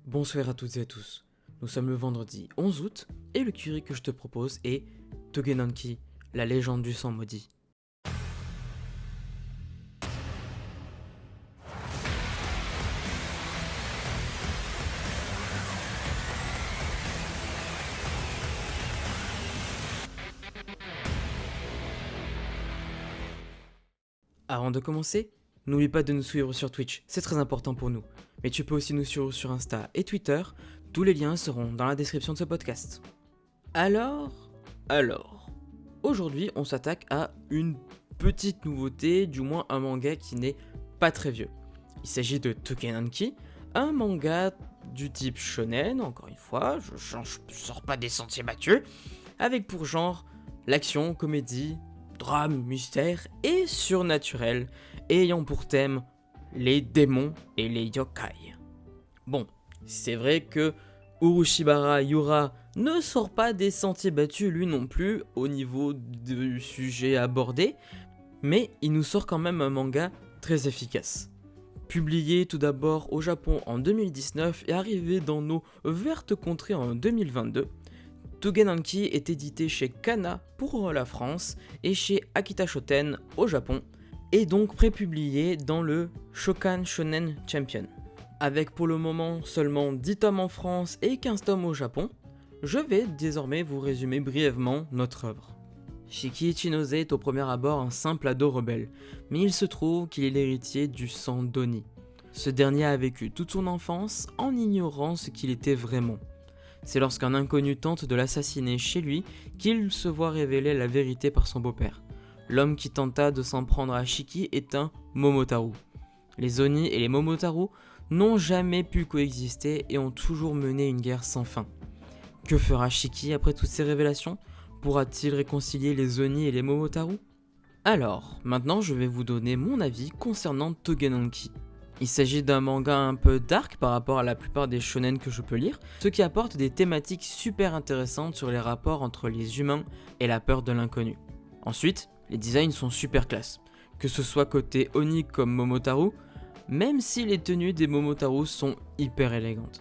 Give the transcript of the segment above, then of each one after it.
Bonsoir à toutes et à tous. Nous sommes le vendredi 11 août et le curry que je te propose est Toggenanki, la légende du sang maudit. Avant de commencer, n'oublie pas de nous suivre sur Twitch, c'est très important pour nous. Mais tu peux aussi nous suivre sur Insta et Twitter, tous les liens seront dans la description de ce podcast. Alors, aujourd'hui on s'attaque à une petite nouveauté, du moins un manga qui n'est pas très vieux. Il s'agit de Toggenanki, un manga du type shonen, encore une fois, je sors pas des sentiers battus, avec pour genre l'action, comédie, drame, mystère et surnaturel, ayant pour thème les démons et les yokai. Bon, c'est vrai que Urushibara Yura ne sort pas des sentiers battus lui non plus au niveau du sujet abordé, mais il nous sort quand même un manga très efficace. Publié tout d'abord au Japon en 2019 et arrivé dans nos vertes contrées en 2022, Toggenanki est édité chez Kana pour la France et chez Akita Shoten au Japon, et donc prépublié dans le Shokan Shonen Champion. Avec pour le moment seulement 10 tomes en France et 15 tomes au Japon, je vais désormais vous résumer brièvement notre œuvre. Shiki Ichinose est au premier abord un simple ado rebelle, mais il se trouve qu'il est l'héritier du sang d'Oni. Ce dernier a vécu toute son enfance en ignorant ce qu'il était vraiment. C'est lorsqu'un inconnu tente de l'assassiner chez lui qu'il se voit révéler la vérité par son beau-père. L'homme qui tenta de s'en prendre à Shiki est un Momotaru. Les Oni et les Momotaru n'ont jamais pu coexister et ont toujours mené une guerre sans fin. Que fera Shiki après toutes ces révélations ? Pourra-t-il réconcilier les Oni et les Momotaru ? Alors, maintenant je vais vous donner mon avis concernant Toggenanki. Il s'agit d'un manga un peu dark par rapport à la plupart des shonen que je peux lire, ce qui apporte des thématiques super intéressantes sur les rapports entre les humains et la peur de l'inconnu. Ensuite, les designs sont super classe, que ce soit côté Oni comme Momotaru, même si les tenues des Momotaru sont hyper élégantes.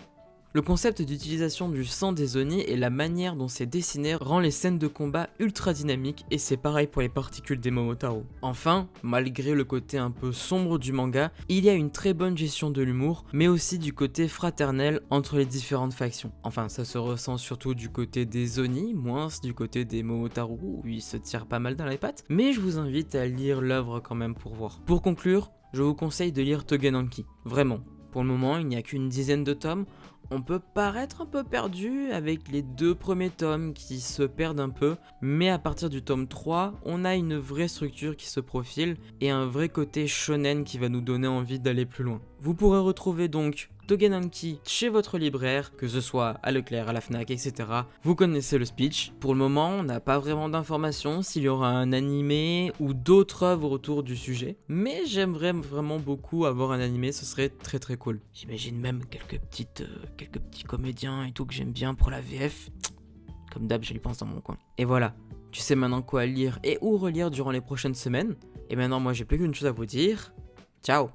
Le concept d'utilisation du sang des Oni et la manière dont c'est dessiné rend les scènes de combat ultra dynamiques, et c'est pareil pour les particules des Momotaru. Enfin, malgré le côté un peu sombre du manga, il y a une très bonne gestion de l'humour, mais aussi du côté fraternel entre les différentes factions. Enfin, ça se ressent surtout du côté des Oni, moins du côté des Momotaru où ils se tirent pas mal dans les pattes, mais je vous invite à lire l'œuvre quand même pour voir. Pour conclure, je vous conseille de lire Toggenanki, vraiment. Pour le moment, il n'y a qu'une dizaine de tomes. On peut paraître un peu perdu avec les 2 premiers tomes qui se perdent un peu, mais à partir du tome 3, on a une vraie structure qui se profile et un vrai côté shonen qui va nous donner envie d'aller plus loin. Vous pourrez retrouver donc Toggenanki chez votre libraire, que ce soit à Leclerc, à la Fnac, etc. Vous connaissez le speech. Pour le moment, on n'a pas vraiment d'informations s'il y aura un animé ou d'autres œuvres autour du sujet, mais j'aimerais vraiment beaucoup avoir un animé, ce serait très très cool. J'imagine même quelques petits comédiens et tout que j'aime bien pour la VF. Comme d'hab, j'y pense dans mon coin. Et voilà, tu sais maintenant quoi lire et où relire durant les prochaines semaines. Et maintenant, moi, j'ai plus qu'une chose à vous dire. Ciao!